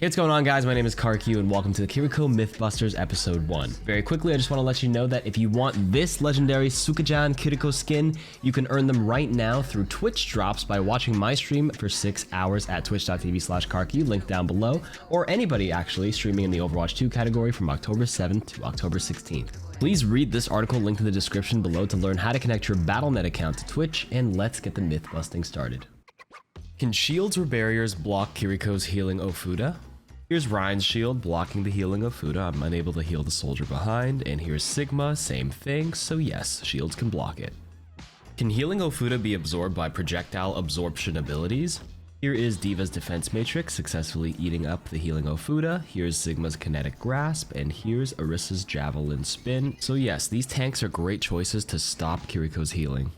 Hey, what's going on, guys? My name is Kiriko and welcome to the Kiriko Mythbusters episode 1. Very quickly, I just want to let you know that if you want this legendary Can Kiriko skin, you can earn them right now through Twitch drops by watching my stream for 6 hours at twitch.tv/Kiriko, link down below, or anybody actually streaming in the Overwatch 2 category from October 7th to October 16th. Please read this article linked in the description below to learn how to connect your Battle.net account to Twitch, and let's get the myth busting started. Can shields or barriers block Kiriko's Healing Ofuda? Here's Ryan's shield blocking the Healing Ofuda. I'm unable to heal the soldier behind. And here's Sigma, same thing, so yes, shields can block it. Can Healing Ofuda be absorbed by projectile absorption abilities? Here is D.Va's defense matrix successfully eating up the Healing Ofuda. Here's Sigma's kinetic grasp, and here's Orisa's javelin spin. So yes, these tanks are great choices to stop Kiriko's healing.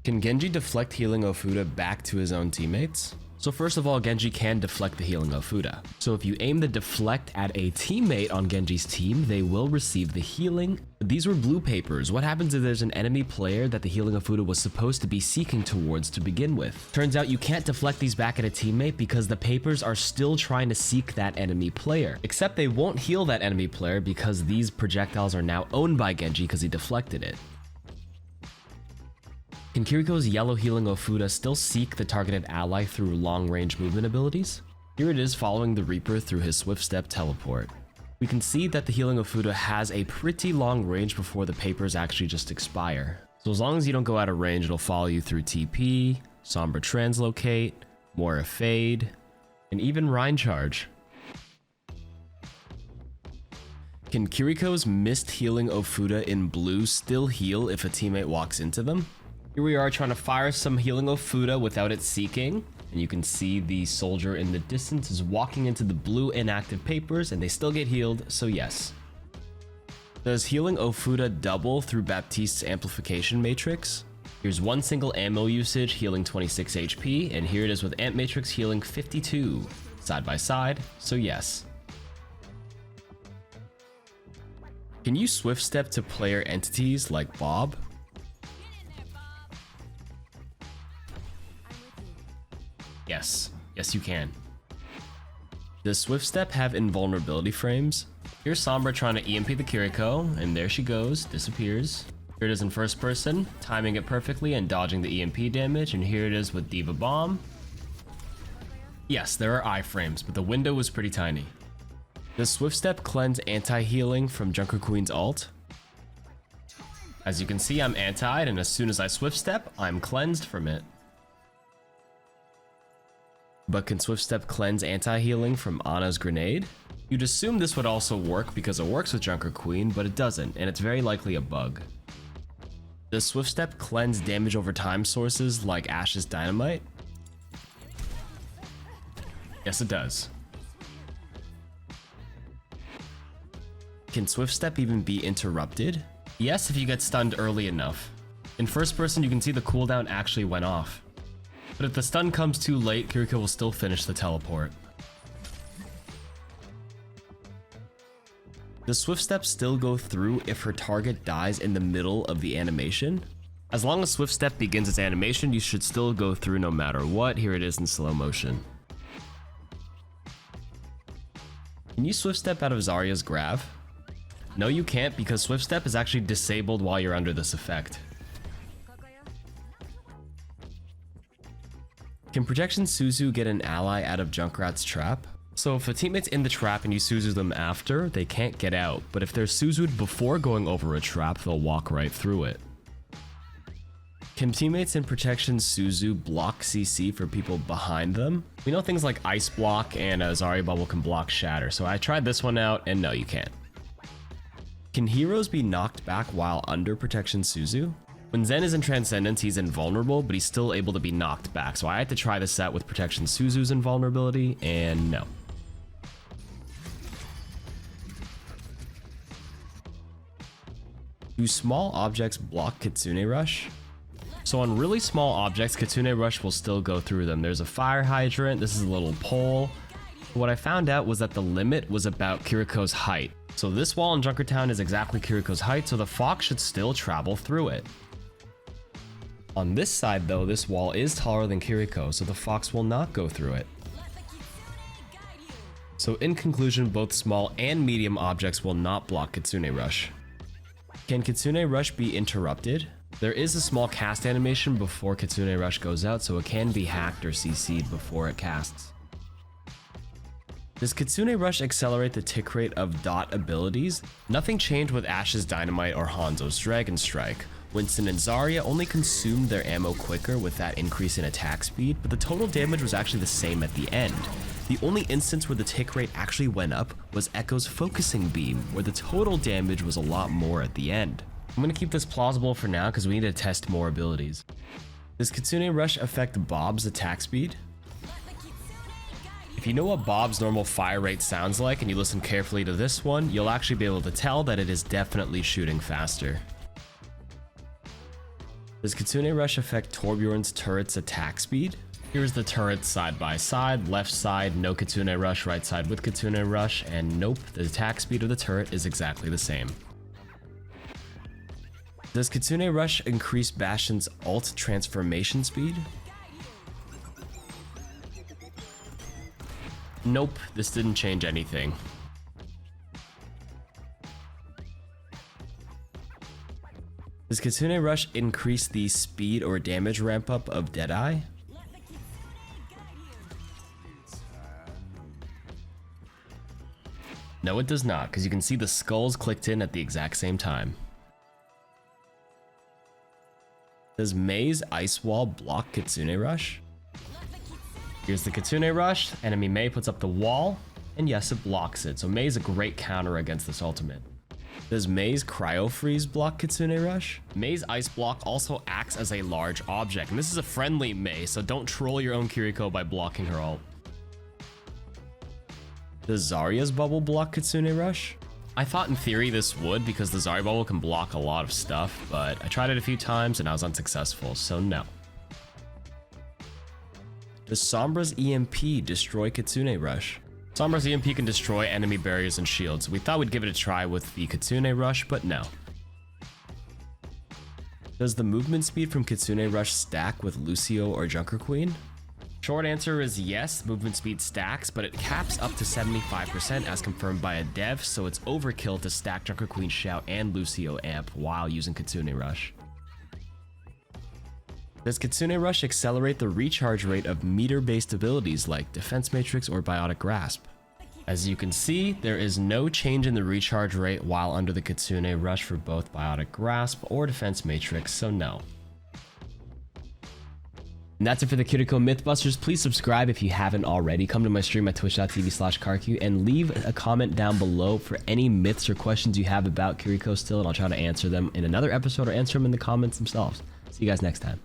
Can Genji deflect Healing Ofuda back to his own teammates? So first of all, Genji can deflect the Healing Ofuda. So if you aim the deflect at a teammate on Genji's team, they will receive the healing. These were blue papers. What happens if there's an enemy player that the Healing Ofuda was supposed to be seeking towards to begin with? Turns out you can't deflect these back at a teammate because the papers are still trying to seek that enemy player. Except they won't heal that enemy player because these projectiles are now owned by Genji because he deflected it. Can Kiriko's yellow Healing Ofuda still seek the targeted ally through long-range movement abilities? Here it is following the Reaper through his Swift Step teleport. We can see that the Healing Ofuda has a pretty long range before the papers actually just expire. So as long as you don't go out of range, it'll follow you through TP, Sombra Translocate, Moira Fade, and even Rhine Charge. Can Kiriko's missed Healing Ofuda in blue still heal if a teammate walks into them? Here we are trying to fire some Healing Ofuda without it seeking, and you can see the soldier in the distance is walking into the blue inactive papers and they still get healed, so yes. Does Healing Ofuda double through Baptiste's amplification matrix? Here's one single ammo usage healing 26 HP, and here it is with amp matrix healing 52, side by side, so yes. Can you swift step to player entities like Bob? Yes you can. Does Swift Step have invulnerability frames? Here's Sombra trying to EMP the Kiriko, and there she goes, disappears. Here it is in first person, timing it perfectly and dodging the EMP damage, and here it is with D.Va Bomb. Yes, there are iframes, but the window was pretty tiny. Does Swift Step cleanse anti-healing from Junker Queen's ult? As you can see, I'm anti'd, and as soon as I Swift Step, I'm cleansed from it. But can Swift Step cleanse anti-healing from Ana's grenade? You'd assume this would also work because it works with Junker Queen, but it doesn't, and it's very likely a bug. Does Swift Step cleanse damage over time sources like Ashe's dynamite? Yes, it does. Can Swift Step even be interrupted? Yes, if you get stunned early enough. In first person, you can see the cooldown actually went off. But if the stun comes too late, Kiriko will still finish the teleport. Does Swift Step still go through if her target dies in the middle of the animation? As long as Swift Step begins its animation, you should still go through no matter what. Here it is in slow motion. Can you Swift Step out of Zarya's Grav? No, you can't because Swift Step is actually disabled while you're under this effect. Can Protection Suzu get an ally out of Junkrat's trap? So if a teammate's in the trap and you Suzu them after, they can't get out. But if they're Suzu'd before going over a trap, they'll walk right through it. Can teammates in Protection Suzu block CC for people behind them? We know things like Ice Block and Zarya Bubble can block Shatter, so I tried this one out, and no, you can't. Can heroes be knocked back while under Protection Suzu? When Zen is in Transcendence, he's invulnerable, but he's still able to be knocked back, so I had to try this out with Protection Suzu's invulnerability, and no. Do small objects block Kitsune Rush? So on really small objects, Kitsune Rush will still go through them. There's a fire hydrant, this is a little pole. What I found out was that the limit was about Kiriko's height. So this wall in Junkertown is exactly Kiriko's height, so the Fox should still travel through it. On this side though, this wall is taller than Kiriko, so the Fox will not go through it. So in conclusion, both small and medium objects will not block Kitsune Rush. Can Kitsune Rush be interrupted? There is a small cast animation before Kitsune Rush goes out, so it can be hacked or CC'd before it casts. Does Kitsune Rush accelerate the tick rate of dot abilities? Nothing changed with Ashe's Dynamite or Hanzo's Dragon Strike. Winston and Zarya only consumed their ammo quicker with that increase in attack speed, but the total damage was actually the same at the end. The only instance where the tick rate actually went up was Echo's Focusing Beam, where the total damage was a lot more at the end. I'm gonna keep this plausible for now because we need to test more abilities. Does Kitsune Rush affect Bob's attack speed? If you know what Bob's normal fire rate sounds like and you listen carefully to this one, you'll actually be able to tell that it is definitely shooting faster. Does Kitsune Rush affect Torbjorn's turret's attack speed? Here's the turrets side by side, left side, no Kitsune Rush, right side with Kitsune Rush, and nope, the attack speed of the turret is exactly the same. Does Kitsune Rush increase Bastion's ult transformation speed? Nope, this didn't change anything. Does Kitsune Rush increase the speed or damage ramp up of Deadeye? No, it does not, because you can see the skulls clicked in at the exact same time. Does Mei's Ice Wall block Kitsune Rush? Here's the Kitsune Rush, enemy Mei puts up the wall, and yes, it blocks it, so Mei's a great counter against this ultimate. Does Mei's Cryo-Freeze block Kitsune Rush? Mei's Ice Block also acts as a large object, and this is a friendly Mei, so don't troll your own Kiriko by blocking her ult. Does Zarya's bubble block Kitsune Rush? I thought in theory this would because the Zarya bubble can block a lot of stuff, but I tried it a few times and I was unsuccessful, so no. Does Sombra's EMP destroy Kitsune Rush? Sombra's EMP can destroy enemy barriers and shields. We thought we'd give it a try with the Kitsune Rush, but no. Does the movement speed from Kitsune Rush stack with Lucio or Junker Queen? Short answer is yes, movement speed stacks, but it caps up to 75% as confirmed by a dev, so it's overkill to stack Junker Queen Shout and Lucio Amp while using Kitsune Rush. Does Kitsune Rush accelerate the recharge rate of meter-based abilities like Defense Matrix or Biotic Grasp? As you can see, there is no change in the recharge rate while under the Kitsune Rush for both Biotic Grasp or Defense Matrix, so no. And that's it for the Kiriko Mythbusters. Please subscribe if you haven't already. Come to my stream at twitch.tv/Karku and leave a comment down below for any myths or questions you have about Kiriko still, and I'll try to answer them in another episode or answer them in the comments themselves. See you guys next time.